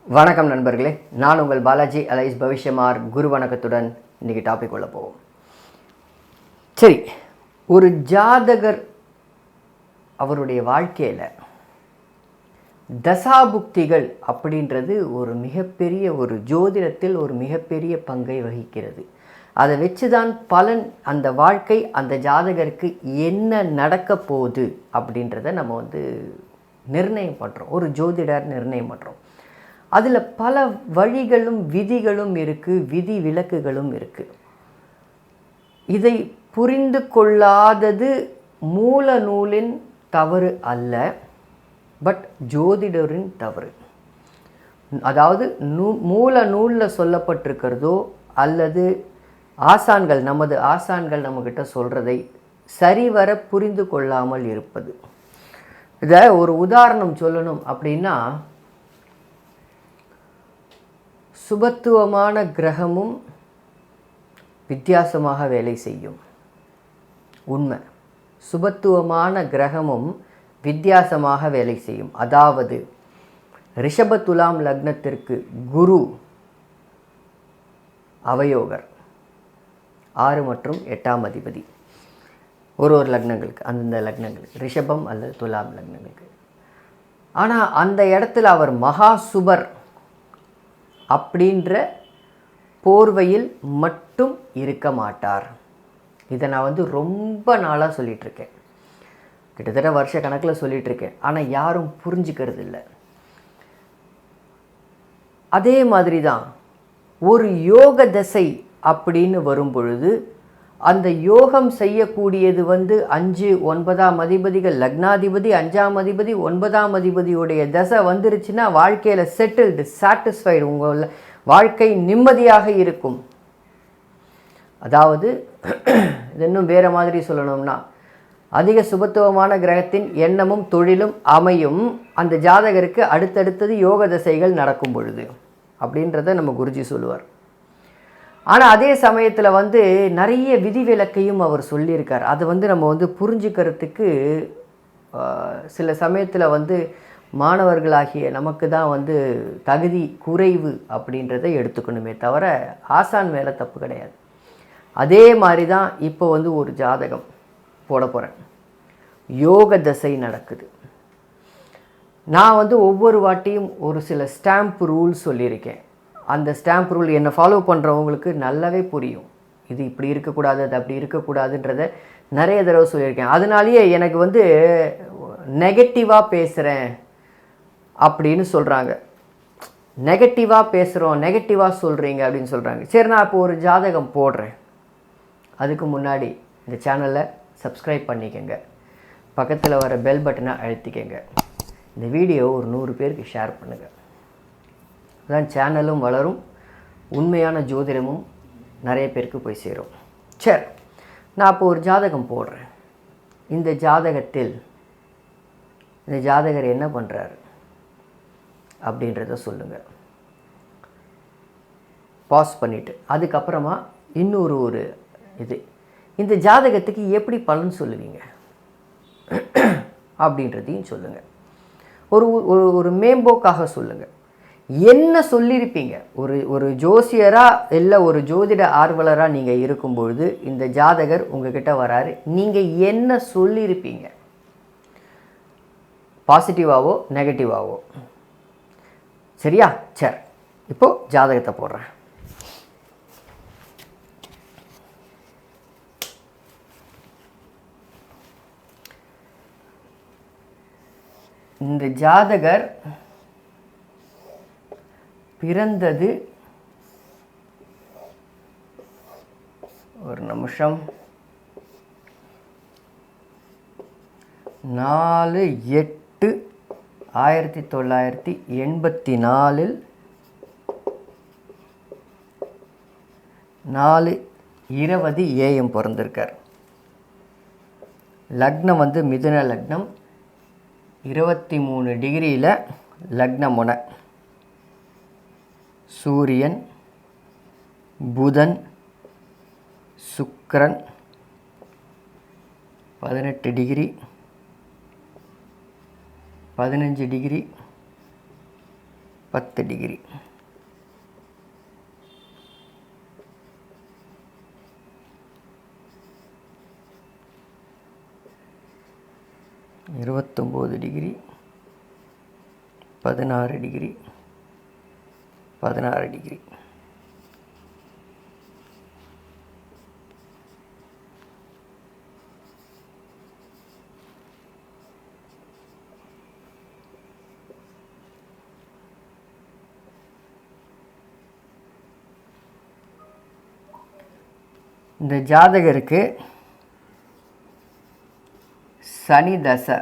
வணக்கம் நண்பர்களே, நான் உங்கள் பாலாஜி அலைஸ் பவிஷ்யமார். குரு வணக்கத்துடன் இன்றைக்கி டாபிக் உள்ள போவோம். சரி, ஒரு ஜாதகர் அவருடைய வாழ்க்கையில் தசாபுக்திகள் அப்படின்றது ஒரு மிகப்பெரிய ஒரு ஜோதிடத்தில் ஒரு மிகப்பெரிய பங்கை வகிக்கிறது. அதை வச்சு தான் பலன், அந்த வாழ்க்கை, அந்த ஜாதகருக்கு என்ன நடக்க போகுது அப்படின்றத நம்ம நிர்ணயம் பண்ணுறோம். ஒரு ஜோதிடர் நிர்ணயம் பண்ணுறோம். அதில் பல வழிகளும் விதிகளும் இருக்குது, விதி விலக்குகளும் இருக்குது. இதை புரிந்து கொள்ளாதது மூல நூலின் தவறு அல்ல, பட் ஜோதிடரின் தவறு. அதாவது மூல நூலில் சொல்லப்பட்டிருக்கிறதோ அல்லது ஆசான்கள், நமது ஆசான்கள் நம்மக்கிட்ட சொல்கிறதை சரிவர புரிந்து கொள்ளாமல் இருப்பது. இதை ஒரு உதாரணம் சொல்லணும் அப்படின்னா, சுபத்துவமான கிரகமும் வித்தியாசமாக வேலை செய்யும். உண்மை. சுபத்துவமான கிரகமும் வித்தியாசமாக வேலை செய்யும். அதாவது ரிஷப துலாம் லக்னத்திற்கு குரு அவயோகர், 6 மற்றும் 8ஆம் அதிபதி ஒரு லக்னங்களுக்கு, அந்தந்த லக்னங்களுக்கு, ரிஷபம் அல்லது துலாம் லக்னங்களுக்கு. ஆனால் அந்த இடத்துல அவர் மகா சுபர் அப்படின்ற போர்வையில் மட்டும் இருக்க மாட்டார். இதை நான் ரொம்ப நாளாக சொல்லிகிட்ருக்கேன், கிட்டத்தட்ட வருஷ கணக்கில் சொல்லிகிட்ருக்கேன். ஆனால் யாரும் புரிஞ்சுக்கிறது இல்லை. அதே மாதிரி தான் ஒரு யோக தசை அப்படின்னு வரும் பொழுது, அந்த யோகம் செய்யக்கூடியது 5 9ஆம் அதிபதிகள், லக்னாதிபதி 5ஆம் அதிபதி 9ஆம் அதிபதியுடைய தசை வந்துருச்சுன்னா வாழ்க்கையில் செட்டில்டு, சாட்டிஸ்ஃபைடு, உங்கள் வாழ்க்கை நிம்மதியாக இருக்கும். அதாவது இது இன்னும் வேறு மாதிரி சொல்லணும்னா, அதிக சுபத்துவமான கிரகத்தின் எண்ணமும் தொழிலும் அமையும் அந்த ஜாதகருக்கு அடுத்தடுத்தது யோக தசைகள் நடக்கும் பொழுது அப்படின்றத நம்ம குருஜி சொல்லுவார். ஆனால் அதே சமயத்தில் நிறைய விதிவிலக்கையும் அவர் சொல்லியிருக்கார். அதை நம்ம புரிஞ்சுக்கிறதுக்கு சில சமயத்தில் மாணவர்களாகிய நமக்கு தான் தகுதி குறைவு அப்படின்றத எடுத்துக்கணுமே தவிர ஆசான் மேலே தப்பு கிடையாது. அதே மாதிரி தான் இப்போ ஒரு ஜாதகம் போட போகிறேன். யோக தசை நடக்குது. நான் ஒவ்வொரு வாட்டியும் ஒரு சில ஸ்டாம்ப் ரூல் சொல்லியிருக்கேன். அந்த ஸ்டாம்ப் ரூல் என்னை ஃபாலோ பண்ணுறவங்களுக்கு நல்லாவே புரியும். இது இப்படி இருக்கக்கூடாது, அது அப்படி இருக்கக்கூடாதுன்றத நிறைய தடவை சொல்லியிருக்கேன். அதனாலேயே எனக்கு நெகட்டிவாக பேசுகிறேன் அப்படின்னு சொல்கிறாங்க. நெகட்டிவாக பேசுகிறோம், நெகட்டிவாக சொல்கிறீங்க அப்படின்னு சொல்கிறாங்க. சரி, நான் இப்போ ஒரு ஜாதகம் போடுறேன். அதுக்கு முன்னாடி இந்த சேனலை சப்ஸ்கிரைப் பண்ணிக்கோங்க, பக்கத்தில் வர பெல் பட்டனை அழுத்திக்கங்க, இந்த வீடியோ ஒரு 100 பேருக்கு ஷேர் பண்ணுங்கள். அதான் சேனலும் வளரும், உண்மையான ஜோதிடமும் நிறைய பேருக்கு போய் சேரும். சரி, நான் இப்போ ஒரு ஜாதகம் போடுறேன். இந்த ஜாதகத்தில் இந்த ஜாதகர் என்ன பண்ணுறாரு அப்படின்றத சொல்லுங்கள். பாஸ் பண்ணிவிட்டு அதுக்கப்புறமா இன்னொரு இது, இந்த ஜாதகத்துக்கு எப்படி பலன் சொல்லுவீங்க அப்படின்றதையும் சொல்லுங்கள். ஒரு மேம்போக்காக சொல்லுங்கள். என்ன சொல்லியிருப்பீங்க? ஒரு ஜோசியராக இல்லை ஒரு ஜோதிட ஆர்வலராக நீங்கள் இருக்கும்பொழுது இந்த ஜாதகர் உங்ககிட்ட வராரு, நீங்கள் என்ன சொல்லியிருப்பீங்க? பாசிட்டிவாவோ நெகட்டிவாவோ? சரியா? சரி, இப்போது ஜாதகத்தை போடுறேன். இந்த ஜாதகர் பிறந்தது, ஒரு நிமிஷம், 4/8/1984 4:20 AM பிறந்திருக்கார். லக்னம் மிதுன லக்னம், 23 டிகிரியில் லக்ன முனை. சூரியன், புதன், சுக்கிரன் 18 டிகிரி, 15 டிகிரி, 10 டிகிரி. இருபத்தொம்போது டிகிரி, 16 டிகிரி, 16 டிகிரி. இந்த ஜாதகருக்கு சனி தசை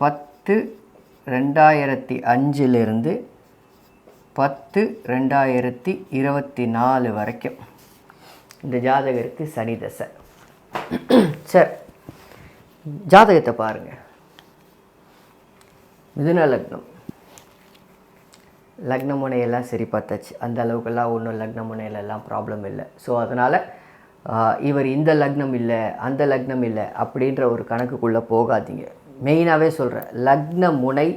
10/2005 10/2024 வரைக்கும் இந்த ஜாதகருக்கு சனி தசை. சரி, ஜாதகத்தை பாருங்கள். மிதுன லக்னம், லக்ன முனையெல்லாம் சரி பார்த்தாச்சு. அந்த அளவுக்கெல்லாம் ஒன்றும் லக்ன முனையிலெல்லாம் ப்ராப்ளம் இல்லை. ஸோ அதனால் இவர் இந்த லக்னம் இல்லை அந்த லக்னம் இல்லை அப்படின்ற ஒரு கணக்குக்குள்ளே போகாதீங்க. மெயினாகவே சொல்கிறேன், லக்ன முனை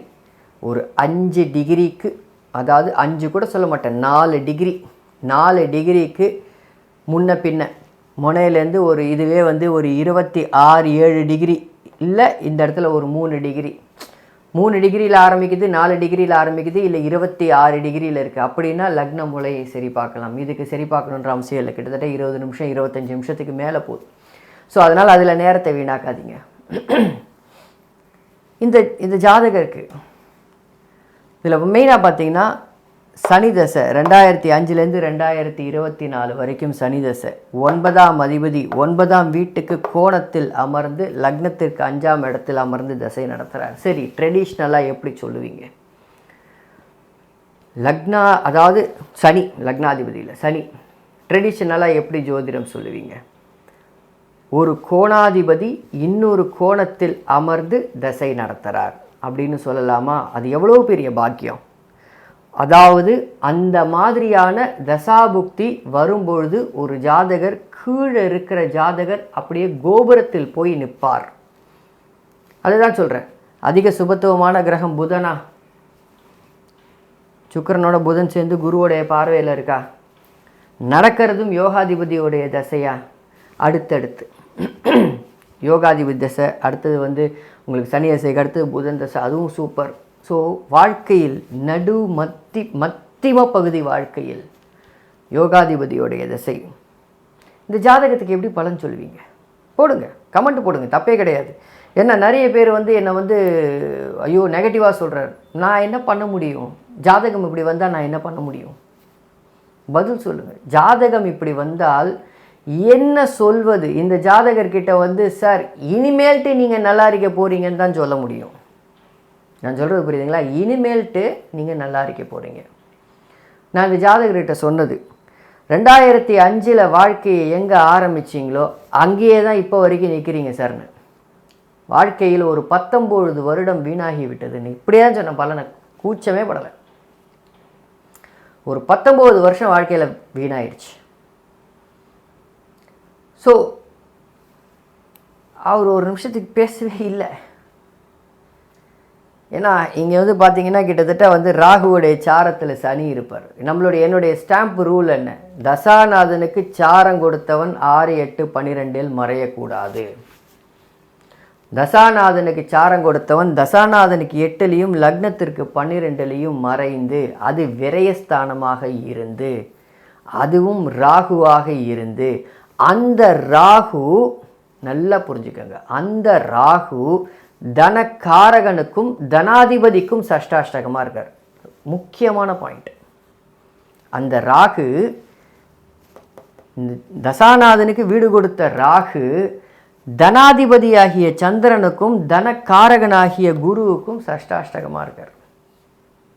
ஒரு 5 டிகிரிக்கு, அதாவது 5 கூட சொல்ல மாட்டேன், 4 டிகிரிக்கு முன்ன பின்ன முனையிலேருந்து ஒரு இதுவே வந்து ஒரு 26-7 டிகிரி இல்லை, இந்த இடத்துல ஒரு 3 டிகிரி, 3 டிகிரியில் ஆரம்பிக்குது, 4 டிகிரியில் ஆரம்பிக்குது, இல்லை 26 டிகிரியில் இருக்குது அப்படின்னா லக்ன முலையை சரி பார்க்கலாம். இதுக்கு சரி பார்க்கணுன்ற அவசியம் இல்லை. கிட்டத்தட்ட 20 நிமிஷம் 25 நிமிஷத்துக்கு மேலே போகுது. ஸோ அதனால் அதில் நேரத்தை வீணாக்காதீங்க. இந்த ஜாதகருக்கு இதில் மெயினாக பார்த்தீங்கன்னா சனி தசை 2005லேருந்து 2024 வரைக்கும் சனி தசை. 9ஆம் அதிபதி 9ஆம் வீட்டுக்கு கோணத்தில் அமர்ந்து லக்னத்திற்கு 5ஆம் இடத்தில் அமர்ந்து தசை நடத்துகிறார். சரி, ட்ரெடிஷ்னலாக எப்படி சொல்லுவீங்க? லக்னா, அதாவது சனி லக்னாதிபதியில் சனி, ட்ரெடிஷ்னலாக எப்படி ஜோதிடம் சொல்லுவீங்க? ஒரு கோணாதிபதி இன்னொரு கோணத்தில் அமர்ந்து தசை நடத்துகிறார் அப்படின்னு சொல்லலாமா? அது எவ்வளோ பெரிய பாக்கியம். அதாவது அந்த மாதிரியான தசாபுக்தி வரும்பொழுது ஒரு ஜாதகர், கீழே இருக்கிற ஜாதகர் அப்படியே கோபுரத்தில் போய் நிற்பார். அதுதான் சொல்கிறேன். அதிக சுபத்துவமான கிரகம் புதனா? சுக்கிரனோட புதன் சேர்ந்து குருவோடைய பார்வையில் இருக்கா? நடக்கிறதும் யோகாதிபதியோடைய தசையா? அடுத்தடுத்து யோகாதிபதி தசை, அடுத்தது வந்து உங்களுக்கு சனி தசைக்கு அடுத்தது புதன் தசை, அதுவும் சூப்பர். ஸோ வாழ்க்கையில் மத்திம பகுதி வாழ்க்கையில் யோகாதிபதியோடைய தசை. இந்த ஜாதகத்துக்கு எப்படி பலன் சொல்லுவீங்க? போடுங்க, கமெண்ட் போடுங்க, தப்பே கிடையாது. ஏன்னா நிறைய பேர் வந்து என்னை வந்து ஐயோ நெகட்டிவாக சொல்கிறார். நான் என்ன பண்ண முடியும்? ஜாதகம் இப்படி வந்தால் நான் என்ன பண்ண முடியும்? பதில் சொல்லுங்கள். ஜாதகம் இப்படி வந்தால் என்ன சொல்வது? இந்த ஜாதகர்கிட்ட வந்து சார் இனிமேல்ட்டு நீங்கள் நல்லா இருக்க போகிறீங்கன்னு தான் சொல்ல முடியும். நான் சொல்கிறது புரியுதுங்களா? இனிமேல்ட்டு நீங்கள் நல்லா இருக்க போகிறீங்க. நான் இந்த ஜாதகர்கிட்ட சொன்னது 2005 வாழ்க்கையை எங்கே ஆரம்பிச்சிங்களோ அங்கேயே தான் இப்போ வரைக்கும் நிற்கிறீங்க சார்னு. வாழ்க்கையில் ஒரு 19 வருடம் வீணாகி விட்டதுன்னு இப்படியே தான் சொன்ன. பலனை கூச்சமே படலை. ஒரு 19 வருஷம் வாழ்க்கையில் வீணாயிடுச்சு. ஸோ அவர் ஒரு நிமிஷத்துக்கு பேசவே இல்லை. ஏன்னா இங்கே வந்து பார்த்தீங்கன்னா கிட்டத்தட்ட வந்து ராகுவோடைய சாரத்தில் சனி இருப்பார். என்னுடைய ஸ்டாம்ப் ரூல் என்ன? தசாநாதனுக்கு சாரம் கொடுத்தவன் 6, 8, 12 மறையக்கூடாது. தசாநாதனுக்கு சாரம் கொடுத்தவன் தசாநாதனுக்கு 8லையும் லக்னத்திற்கு 12லையும் மறைந்து, அது விரயஸ்தானமாக இருந்து, அதுவும் ராகுவாக இருந்து, அந்த ராகு நல்லா புரிஞ்சுக்கோங்க, அந்த ராகு தனக்காரகனுக்கும் தனாதிபதிக்கும் சஷ்டாஷ்டகமாக இருக்கார். முக்கியமான பாயிண்ட். அந்த ராகு, தசாநாதனுக்கு வீடு கொடுத்த ராகு தனாதிபதியாகிய சந்திரனுக்கும் தனக்காரகனாகிய குருவுக்கும் சஷ்டாஷ்டகமாக இருக்கார்.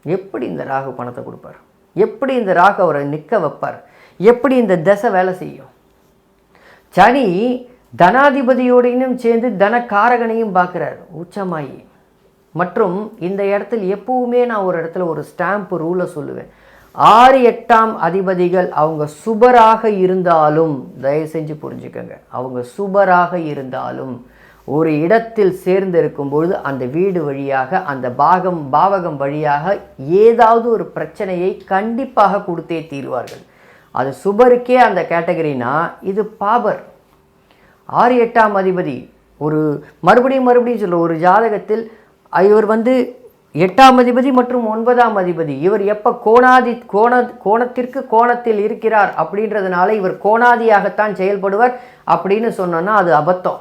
எப்படி இந்த ராகு பணத்தை கொடுப்பார்? எப்படி இந்த ராகு அவரை நிற்க வைப்பார்? எப்படி இந்த தசை வேலை செய்யும்? சனி தனாதிபதியோடையும் சேர்ந்து தனக்காரகனையும் பார்க்குறார் உச்சமாயி. மற்றும் இந்த இடத்துல எப்பவுமே நான் ஒரு இடத்துல ஒரு ஸ்டாம்ப் ரூலை சொல்லுவேன். 6, 8ஆம் அதிபதிகள் அவங்க சுபராக இருந்தாலும், தயவு செஞ்சு புரிஞ்சுக்கோங்க, அவங்க சுபராக இருந்தாலும் ஒரு இடத்தில் சேர்ந்து இருக்கும்பொழுது அந்த வீடு வழியாக அந்த பாவகம் வழியாக ஏதாவது ஒரு பிரச்சனையை கண்டிப்பாக கொடுத்தே தீர்வார்கள். அது சுபருக்கே அந்த கேட்டகரினா இது பாபர். 6 8ஆம் அதிபதி ஒரு மறுபடியும் சொல்ல ஒரு ஜாதகத்தில் இவர் 8ஆம் அதிபதி மற்றும் 9ஆம் அதிபதி இவர் எப்போ கோணத்திற்கு கோணத்தில் இருக்கிறார் அப்படின்றதுனால இவர் கோணாதியாகத்தான் செயல்படுவார் அப்படின்னு சொன்னோன்னா அது அபத்தம்.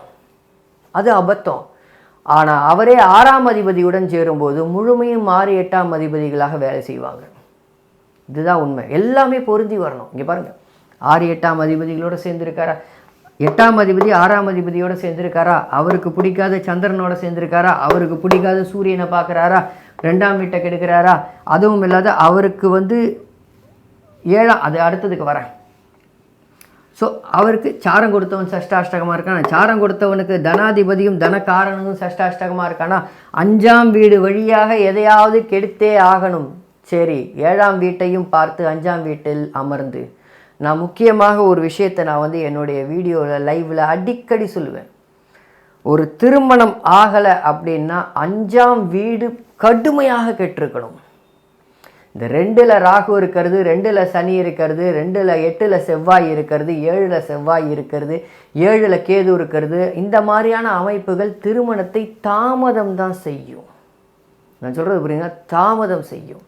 ஆனால் அவரே 6ஆம் அதிபதியுடன் சேரும்போது முழுமையும் 6 8ஆம் அதிபதிகளாக வேலை செய்வாங்க. இதுதான் உண்மை. எல்லாமே பொருந்தி வரணும். இங்கே பாருங்கள், 6 8ஆம் அதிபதிகளோடு சேர்ந்துருக்காரா, 8ஆம் அதிபதி 6ஆம் அதிபதியோடு சேர்ந்துருக்காரா, அவருக்கு பிடிக்காத சந்திரனோட சேர்ந்துருக்காரா, அவருக்கு பிடிக்காத சூரியனை பார்க்குறாரா, 2ஆம் வீட்டை கெடுக்கிறாரா, அதுவும் இல்லாத அவருக்கு 7ஆம் அது அடுத்ததுக்கு வரேன். ஸோ அவருக்கு சாரம் கொடுத்தவன் சஷ்டாஷ்டகமாக இருக்கானா, சாரம் கொடுத்தவனுக்கு தனாதிபதியும் தனக்காரனும் சஷ்டாஷ்டகமாக இருக்கானா, 5ஆம் வீடு வழியாக எதையாவது கெடுத்தே ஆகணும். சரி, 7ஆம் வீட்டையும் பார்த்து 5ஆம் வீட்டில் அமர்ந்து நான் முக்கியமாக ஒரு விஷயத்தை நான் என்னுடைய வீடியோவில் லைவில் அடிக்கடி சொல்லுவேன். ஒரு திருமணம் ஆகலை அப்படின்னா 5ஆம் வீடு கடுமையாக கெட்டிருக்கணும். இந்த 2ல் ராகு இருக்கிறது, 2ல் சனி இருக்கிறது, 2ல் 8ல் செவ்வாய் இருக்கிறது, 7ல் செவ்வாய் இருக்கிறது, 7ல் கேது இருக்கிறது, இந்த மாதிரியான அமைப்புகள் திருமணத்தை தாமதம் தான் செய்யும். நான் சொல்கிறது புரியுங்க, தாமதம் செய்யும்.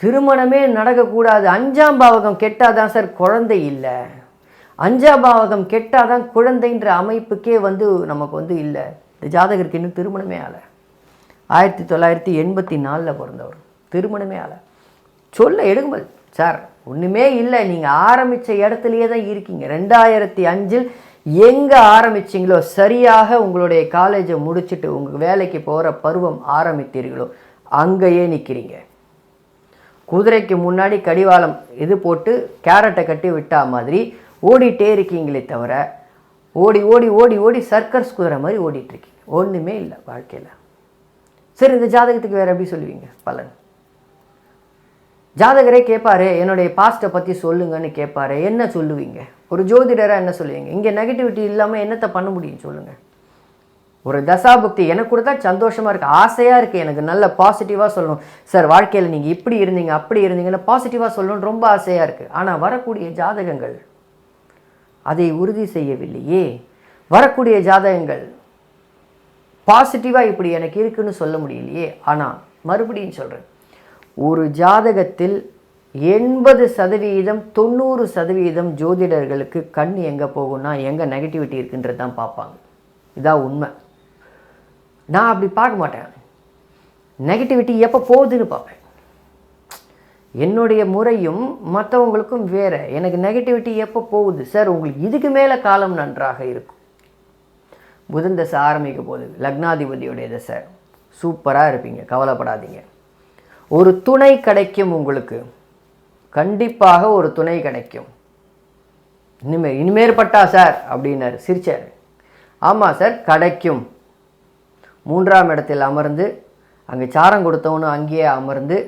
திருமணமே நடக்கக்கூடாது. 5ஆம் பாவகம் கெட்டாதான் சார் குழந்தை இல்லை, 5ஆம் பாவகம் கெட்டாதான் குழந்தைன்ற அமைப்புக்கே நமக்கு இல்லை. இந்த ஜாதகருக்கு இன்னும் திருமணமே ஆகலை. 1984 பிறந்தவர், திருமணமே ஆகலை. சொல்ல எடுக்கும்போது சார் ஒன்றுமே இல்லை, நீங்கள் ஆரம்பித்த இடத்துலையே தான் இருக்கீங்க. 2005 எங்கே ஆரம்பிச்சிங்களோ, சரியாக உங்களுடைய காலேஜை முடிச்சுட்டு உங்கள் வேலைக்கு போகிற பருவம் ஆரம்பித்தீர்களோ அங்கேயே நிற்கிறீங்க. குதிரைக்கு முன்னாடி கடிவாளம் இது போட்டு கேரட்டை கட்டி விட்டா மாதிரி ஓடிட்டே இருக்கீங்களே தவிர ஓடி ஓடி ஓடி ஓடி சர்க்கஸ் குதிரை மாதிரி ஓடிட்டுருக்கீங்க. ஒன்றுமே இல்லை வாழ்க்கையில். சரி, இந்த ஜாதகத்துக்கு வேறு எப்படி சொல்லுவீங்க பலன்? ஜாதகரே கேட்பாரு, என்னுடைய பாஸ்ட்டை பற்றி சொல்லுங்கன்னு கேட்பாரு, என்ன சொல்லுவீங்க? ஒரு ஜோதிடராக என்ன சொல்லுவீங்க? இங்கே நெகட்டிவிட்டி இல்லாமல் என்னத்தை பண்ண முடியும் சொல்லுங்கள்? ஒரு தசாபுக்தி எனக்கு கூட தான் சந்தோஷமாக இருக்குது, ஆசையாக இருக்குது, எனக்கு நல்ல பாசிட்டிவாக சொல்லணும் சார், வாழ்க்கையில் நீங்கள் இப்படி இருந்தீங்க அப்படி இருந்தீங்கன்னு பாசிட்டிவாக சொல்லணும்னு ரொம்ப ஆசையாக இருக்குது. ஆனால் வரக்கூடிய ஜாதகங்கள் அதை உறுதி செய்யவில்லையே. வரக்கூடிய ஜாதகங்கள் பாசிட்டிவாக இப்படி எனக்கு இருக்குன்னு சொல்ல முடியலையே. ஆனால் மறுபடியும் சொல்கிறேன், ஒரு ஜாதகத்தில் 80% 90% ஜோதிடர்களுக்கு கண் எங்கே போகும்னா எங்கே நெகட்டிவிட்டி இருக்குன்றது தான் பார்ப்பாங்க. இதான் உண்மை. நான் அப்படி பார்க்க மாட்டேன். நெகட்டிவிட்டி எப்போ போகுதுன்னு பார்ப்பேன். என்னுடைய முறையும் மற்றவங்களுக்கும் வேறு. எனக்கு நெகட்டிவிட்டி எப்போ போகுது சார், உங்களுக்கு இதுக்கு மேலே காலம் நன்றாக இருக்கும். புதன் தசை ஆரம்பிக்க போகுது, லக்னாதிபதியுடைய தசை, சூப்பராக இருப்பீங்க, கவலைப்படாதீங்க. ஒரு துணை கிடைக்கும் உங்களுக்கு, கண்டிப்பாக ஒரு துணை கிடைக்கும். இனிமேற்பட்டா சார் அப்படின்னாரு, சிரிச்சார். ஆமாம் சார் கிடைக்கும். 3ஆம் இடத்தில் அமர்ந்து அங்கே சாரம் கொடுத்தவனும் அங்கேயே அமர்ந்து,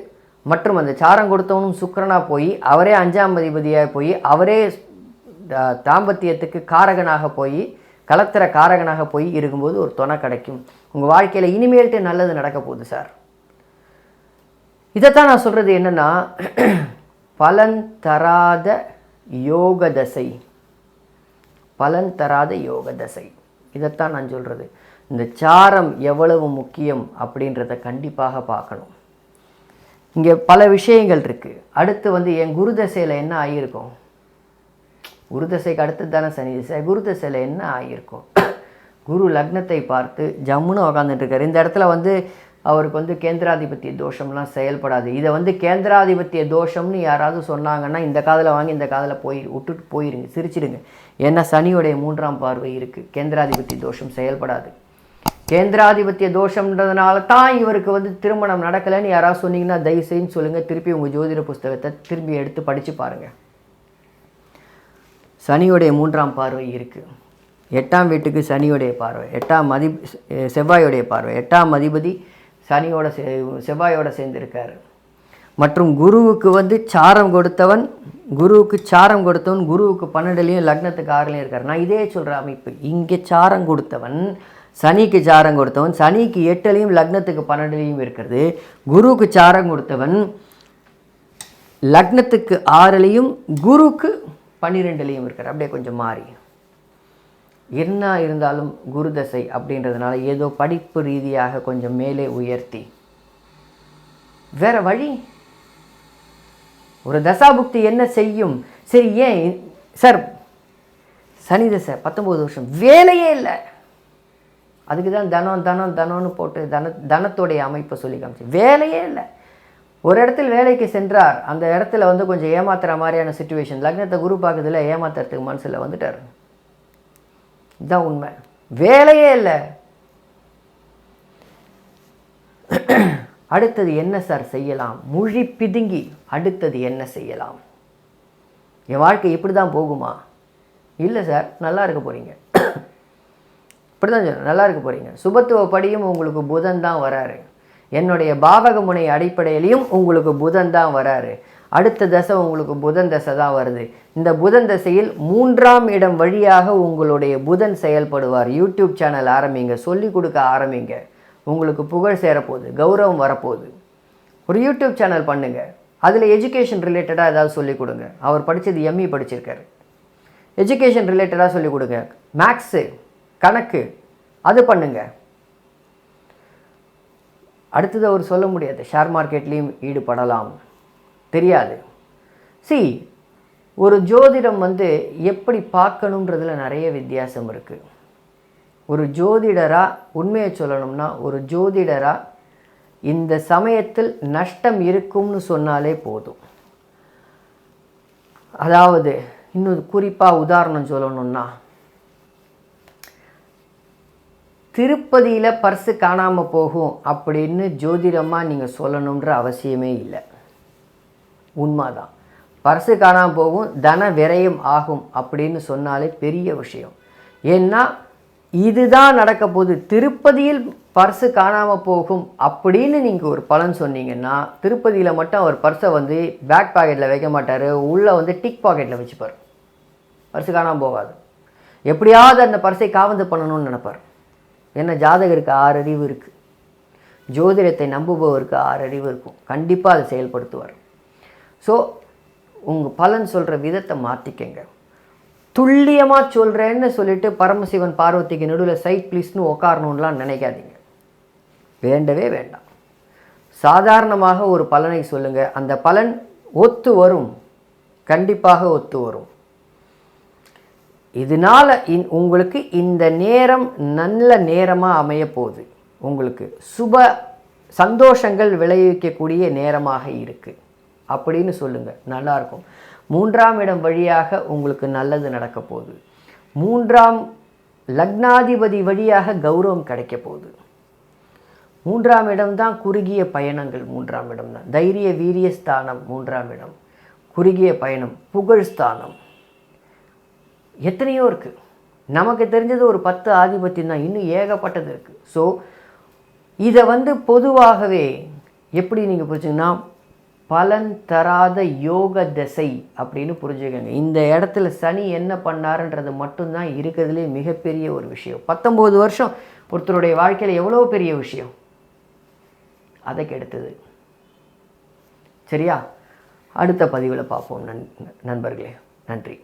மற்றும் அந்த சாரம் கொடுத்தவனும் சுக்கிரனாக போய் அவரே 5ஆம் அதிபதியாக போய் அவரே தாம்பத்தியத்துக்கு காரகனாக போய் கலத்திர காரகனாக போய் இருக்கும்போது ஒரு துணை கிடைக்கும். உங்கள் வாழ்க்கையில் இனிமேல்ட்டு நல்லது நடக்க போகுது சார். இதைத்தான் நான் சொல்கிறது என்னென்னா, பலன் தராத யோக தசை, பலன் தராத யோக தசை. இதைத்தான் நான் சொல்கிறது. இந்த சாரம் எவ்வளவு முக்கியம் அப்படின்றத கண்டிப்பாக பார்க்கணும். இங்கே பல விஷயங்கள் இருக்குது. அடுத்து என் குரு தசையில் என்ன ஆகியிருக்கும்? குரு தசைக்கு அடுத்து தானே சனி தசை. குரு தசையில் என்ன ஆகியிருக்கும்? குரு லக்னத்தை பார்த்து ஜம்முன்னு உக்காந்துட்டுருக்காரு. இந்த இடத்துல அவருக்கு கேந்திராதிபத்திய தோஷம்லாம் செயல்படாது. இதை கேந்திராதிபத்திய தோஷம்னு யாராவது சொன்னாங்கன்னா இந்த காதில் வாங்கி இந்த காதில் விட்டுட்டு போயிருங்க, சிரிச்சிடுங்க. ஏன்னா சனியோடைய 3ஆம் பார்வை இருக்குது. கேந்திராதிபத்திய தோஷம் செயல்படாது. கேந்திராதிபத்திய தோஷம்ன்றதுனால தான் இவருக்கு திருமணம் நடக்கலைன்னு யாராவது சொன்னீங்கன்னா தயவு செய்து சொல்லுங்கள். திருப்பி உங்கள் ஜோதிட புஸ்தகத்தை திரும்பி எடுத்து படித்து பாருங்கள். சனியோடைய 3ஆம் பார்வை இருக்குது. 8ஆம் வீட்டுக்கு சனியோடைய பார்வை, 8ஆம் செவ்வாயோடைய பார்வை, 8ஆம் அதிபதி சனியோட செவ்வாயோட சேர்ந்துருக்காரு. மற்றும் குருவுக்கு சாரம் கொடுத்தவன் குருவுக்கு 12லையும் லக்னத்துக்கு 6லையும் இருக்கார். நான் இதே சொல்கிற அமைப்பு. இங்கே சாரம் கொடுத்தவன் சனிக்கு சாரம் கொடுத்தவன் சனிக்கு 8லையும் லக்னத்துக்கு 12லையும் இருக்கிறது. குருவுக்கு சாரம் கொடுத்தவன் லக்னத்துக்கு 6லையும் குருக்கு 12லையும் இருக்கார். அப்படியே கொஞ்சம் மாறி என்ன இருந்தாலும் குரு தசை அப்படின்றதுனால ஏதோ படிப்பு ரீதியாக கொஞ்சம் மேலே உயர்த்தி வேற வழி. ஒரு தசாபுக்தி என்ன செய்யும்? சரி, ஏன் சார் சனி தசை 19 வருஷம் வேலையே இல்லை, அதுக்கு தான் தனம்னு போட்டு தனத்தோடைய அமைப்பை சொல்லி காமிச்சு வேலையே இல்லை. ஒரு இடத்துல வேலைக்கு சென்றார், அந்த இடத்துல கொஞ்சம் ஏமாத்துற மாதிரியான சுச்சுவேஷன், லக்னத்தை குரு பார்க்கறதுல ஏமாத்துறதுக்கு மனசில் வந்துட்டார். இதுதான் உண்மை. வேலையே இல்லை. அடுத்தது என்ன சார் செய்யலாம்? மொழி பிதுங்கி அடுத்தது என்ன செய்யலாம்? என் வாழ்க்கை இப்படி தான் போகுமா? இல்லை சார், நல்லா இருக்க போகிறீங்க. இப்படி தான் சொல்ல, நல்லா இருக்க போகிறீங்க. சுபத்துவப்படியும் உங்களுக்கு புதன் தான் வராரு. என்னுடைய பாவக முனை அடிப்படையிலையும் உங்களுக்கு புதன் தான் வராரு. அடுத்த தசை உங்களுக்கு புதன் தசை தான் வருது. இந்த புதன் தசையில் 3ஆம் இடம் வழியாக உங்களுடைய புதன் செயல்படுவார். யூடியூப் சேனல் ஆரம்பிங்க, சொல்லிக் கொடுக்க ஆரம்பிங்க. உங்களுக்கு புகழ் சேரப்போகுது, கௌரவம் வரப்போகுது. ஒரு யூடியூப் சேனல் பண்ணுங்கள், அதில் எஜுகேஷன் ரிலேட்டடாக ஏதாவது சொல்லிக் கொடுங்க. அவர் படித்தது எம்இ படிச்சிருக்காரு, எஜுகேஷன் ரிலேட்டடாக சொல்லிக் கொடுங்க. மேக்ஸு, கணக்கு, அது பண்ணுங்க. அடுத்தது அவர் சொல்ல முடியாது, ஷேர் மார்க்கெட்லேயும் ஈடுபடலாம், தெரியாது. ஒரு ஜோதிடம் எப்படி பார்க்கணுன்றதுல நிறைய வித்தியாசம் இருக்குது. ஒரு ஜோதிடராக உண்மையை சொல்லணும்னா, ஒரு ஜோதிடராக இந்த சமயத்தில் நஷ்டம் இருக்கும்னு சொன்னாலே போதும். அதாவது இன்னும் குறிப்பாக உதாரணம் சொல்லணும்னா, திருப்பதியில் பர்ஸு காணாமல் போகும் அப்படின்னு ஜோதிடமாக நீங்கள் சொல்லணுன்ற அவசியமே இல்லை. உண்மைதான், பர்ஸு காணாமல் போகும், தன விரயம் ஆகும் அப்படின்னு சொன்னாலே பெரிய விஷயம். ஏன்னா இதுதான் நடக்க போகுது. திருப்பதியில் பர்ஸு காணாமல் போகும் அப்படின்னு நீங்கள் ஒரு பலன் சொன்னீங்கன்னா, திருப்பதியில் மட்டும் அவர் பர்ஸை பேக் பாக்கெட்டில் வைக்க மாட்டார், உள்ளே டிக் பாக்கெட்டில் வச்சுப்பார். பர்ஸு காணாமல் போகாது. எப்படியாவது அந்த பர்ஸை காவந்து பண்ணணும்னு நினைப்பார். ஏன்னா ஜாதகருக்கு 6 அறிவு இருக்குது, ஜோதிடத்தை நம்புபவருக்கு 6 அறிவு இருக்கும். கண்டிப்பாக அதை செயல்படுத்துவார். ஸோ உங்கள் பலன் சொல்கிற விதத்தை மாற்றிக்கங்க. துல்லியமாக சொல்கிறேன்னு சொல்லிட்டு பரமசிவன் பார்வதிக்கு நடுவில் சைட் ப்ளீஸ்னு உட்காரணுன்னெலாம் நினைக்காதீங்க, வேண்டவே வேண்டாம். சாதாரணமாக ஒரு பலனை சொல்லுங்கள், அந்த பலன் ஒத்து வரும், கண்டிப்பாக ஒத்து வரும். இதனால் உங்களுக்கு இந்த நேரம் நல்ல நேரமாக அமையப்போகுது. உங்களுக்கு சுப சந்தோஷங்கள் விளைவிக்கக்கூடிய நேரமாக இருக்குது அப்படின்னு சொல்லுங்கள், நல்லாயிருக்கும். 3ஆம் இடம் வழியாக உங்களுக்கு நல்லது நடக்க போகுது. 3ஆம் லக்னாதிபதி வழியாக கௌரவம் கிடைக்க போகுது. 3ஆம் இடம் தான் குறுகிய பயணங்கள். 3ஆம் இடம் தான் தைரிய வீரிய ஸ்தானம். 3ஆம் இடம் குறுகிய பயணம், புகழ் ஸ்தானம், எத்தனையோ இருக்குது. நமக்கு தெரிஞ்சது ஒரு 10 ஆதிபத்தியம் தான், இன்னும் ஏகப்பட்டது இருக்குது. ஸோ இதை பொதுவாகவே எப்படி நீங்கள் புரிஞ்சுங்கன்னா, பலன் தராத யோக திசை அப்படின்னு புரிஞ்சுக்கங்க. இந்த இடத்துல சனி என்ன பண்ணாருன்றது மட்டும்தான் இருக்கிறதுலே மிகப்பெரிய ஒரு விஷயம். 19 வருஷம் ஒருத்தருடைய வாழ்க்கையில் எவ்வளோ பெரிய விஷயம், அதை கெடுத்தது. சரியா? அடுத்த பதிவில் பார்ப்போம் நண்பர்களே. நன்றி.